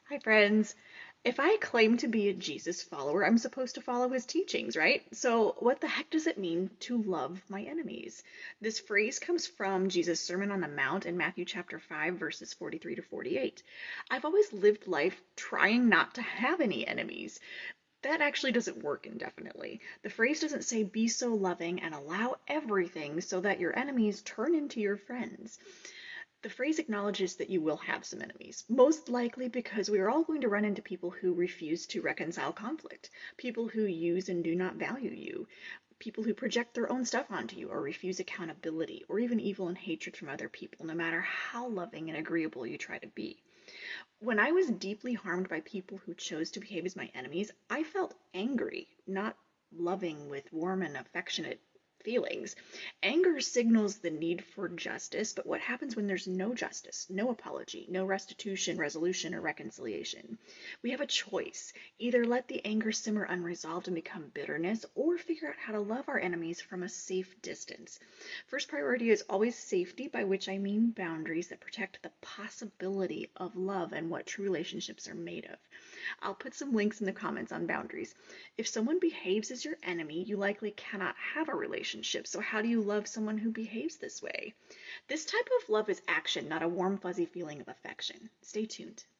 Hi, friends. If I claim to be a Jesus follower, I'm supposed to follow his teachings, right? So, what the heck does it mean to love my enemies? This phrase comes from Jesus' Sermon on the Mount in Matthew chapter 5, verses 43 to 48. I've always lived life trying not to have any enemies. That actually doesn't work indefinitely. The phrase doesn't say be so loving and allow everything so that your enemies turn into your friends. The phrase acknowledges that you will have some enemies, most likely because we are all going to run into people who refuse to reconcile conflict, people who use and do not value you, people who project their own stuff onto you or refuse accountability, or even evil and hatred from other people, no matter how loving and agreeable you try to be. When I was deeply harmed by people who chose to behave as my enemies, I felt angry, not loving with warm and affectionate feelings. Anger signals the need for justice, but what happens when there's no justice, no apology, no restitution, resolution, or reconciliation? We have a choice. Either let the anger simmer unresolved and become bitterness, or figure out how to love our enemies from a safe distance. First priority is always safety, by which I mean boundaries that protect the possibility of love and what true relationships are made of. I'll put some links in the comments on boundaries. If someone behaves as your enemy, you likely cannot have a relationship. So, how do you love someone who behaves this way? This type of love is action, not a warm, fuzzy feeling of affection. Stay tuned.